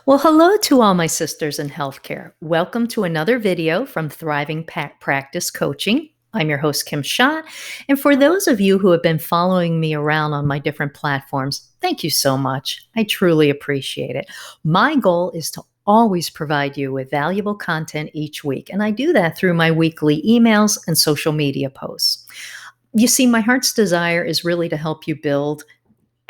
Well, hello to all my sisters in healthcare. Welcome to another video from Thriving Practice Coaching. I'm your host, Kim Schott. And for those of you who have been following me around on my different platforms, thank you so much. I truly appreciate it. My goal is to always provide you with valuable content each week, and I do that through my weekly emails and social media posts. You see, my heart's desire is really to help you build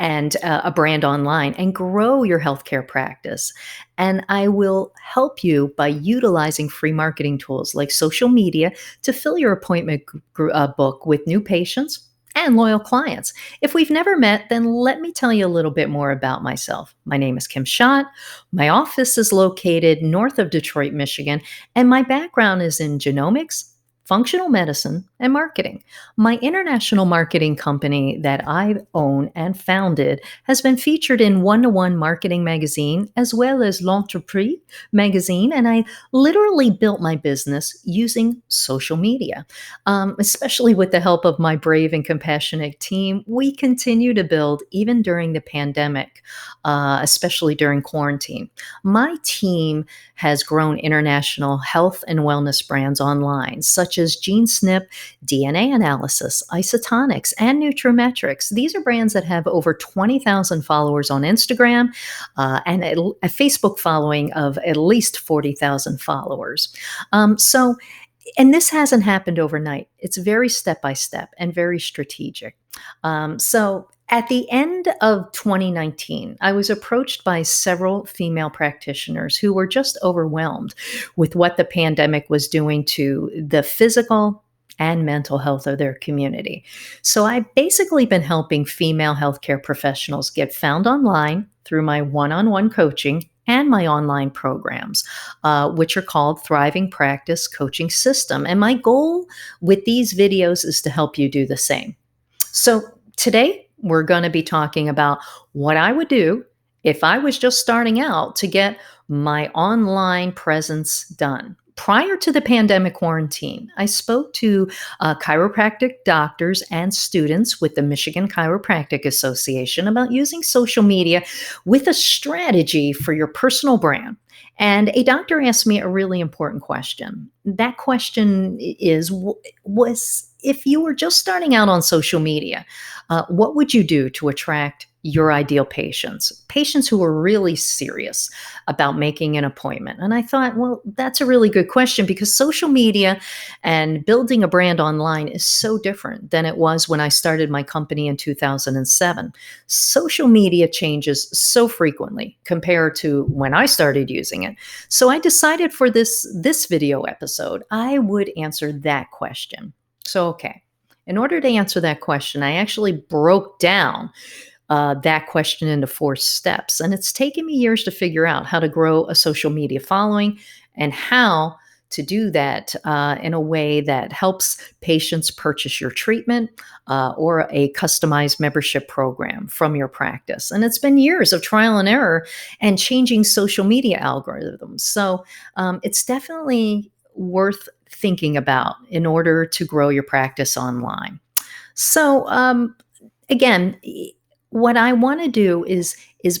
and a brand online and grow your healthcare practice. And I will help you by utilizing free marketing tools like social media to fill your appointment book with new patients and loyal clients. If we've never met, then let me tell you a little bit more about myself. My name is Kim Schott. My office is located north of Detroit, Michigan, and my background is in genomics, functional medicine, and marketing. My international marketing company that I own and founded has been featured in One to One Marketing Magazine as well as L'Entreprise magazine, and I literally built my business using social media. Especially with the help of my brave and compassionate team, we continue to build even during the pandemic, especially during quarantine. My team has grown international health and wellness brands online, such as GeneSnip, DNA Analysis, Isotonics, and Nutrimetrics. These are brands that have over 20,000 followers on Instagram and a Facebook following of at least 40,000 followers. And this hasn't happened overnight. It's very step by step and very strategic. At the end of 2019, I was approached by several female practitioners who were just overwhelmed with what the pandemic was doing to the physical and mental health of their community. So I've basically been helping female healthcare professionals get found online through my one-on-one coaching and my online programs, which are called Thriving Practice Coaching System. And my goal with these videos is to help you do the same. So today, we're going to be talking about what I would do if I was just starting out to get my online presence done. Prior to the pandemic quarantine, I spoke to chiropractic doctors and students with the Michigan Chiropractic Association about using social media with a strategy for your personal brand. And a doctor asked me a really important question. That question was if you were just starting out on social media, what would you do to attract your ideal patients who are really serious about making an appointment? And I thought, well, that's a really good question because social media and building a brand online is so different than it was when I started my company in 2007. Social media changes so frequently compared to when I started using it. So I decided for this video episode, I would answer that question. Okay. In order to answer that question, I actually broke down that question into 4 steps. And it's taken me years to figure out how to grow a social media following and how to do that in a way that helps patients purchase your treatment or a customized membership program from your practice. And it's been years of trial and error and changing social media algorithms. So it's definitely worth thinking about in order to grow your practice online. So again, what I want to do is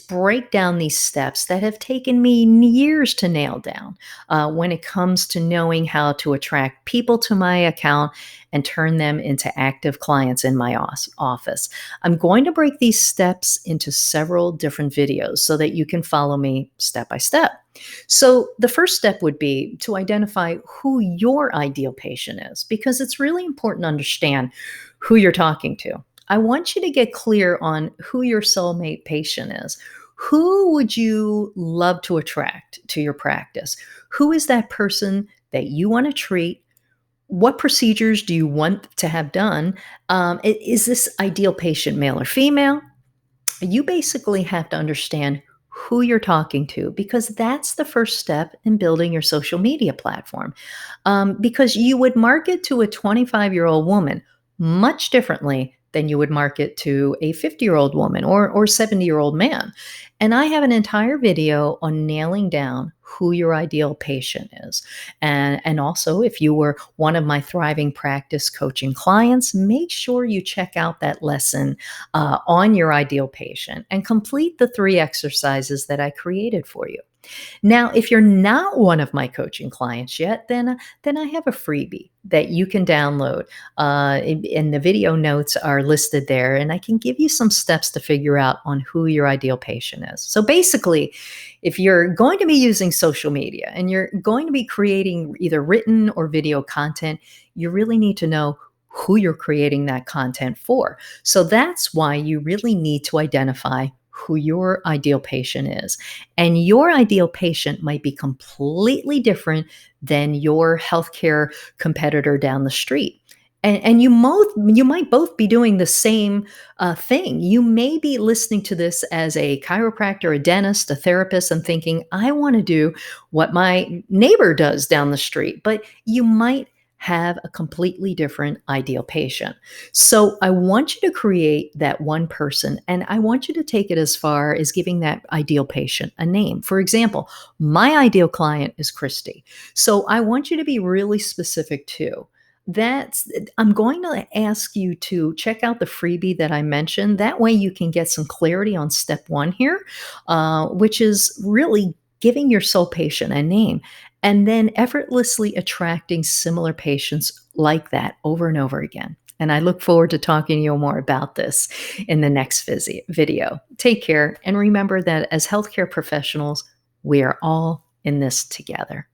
break down these steps that have taken me years to nail down when it comes to knowing how to attract people to my account and turn them into active clients in my office. I'm going to break these steps into several different videos so that you can follow me step by step. So the first step would be to identify who your ideal patient is, because it's really important to understand who you're talking to. I want you to get clear on who your soulmate patient is. Who would you love to attract to your practice? Who is that person that you want to treat? What procedures do you want to have done? Is this ideal patient male or female? You basically have to understand who you're talking to, because that's the first step in building your social media platform. Because you would market to a 25-year-old woman much differently than you would market to a 50-year-old woman or 70-year-old man. And I have an entire video on nailing down who your ideal patient is. And also, if you were one of my Thriving Practice coaching clients, make sure you check out that lesson on your ideal patient and complete the 3 exercises that I created for you. Now, if you're not one of my coaching clients yet, then I have a freebie that you can download. And the video notes are listed there, and I can give you some steps to figure out on who your ideal patient is. So basically, if you're going to be using social media and you're going to be creating either written or video content, you really need to know who you're creating that content for. So that's why you really need to identify who your ideal patient is. And your ideal patient might be completely different than your healthcare competitor down the street. And you might both be doing the same thing. You may be listening to this as a chiropractor, a dentist, a therapist, and thinking, I want to do what my neighbor does down the street. But you might have a completely different ideal patient. So I want you to create that one person, and I want you to take it as far as giving that ideal patient a name. For example, my ideal client is Christy. So I want you to be really specific too. That's I'm going to ask you to check out the freebie that I mentioned. That way you can get some clarity on step one here, which is really giving your soul patient a name and then effortlessly attracting similar patients like that over and over again. And I look forward to talking to you more about this in the next video. Take care. And remember that as healthcare professionals, we are all in this together.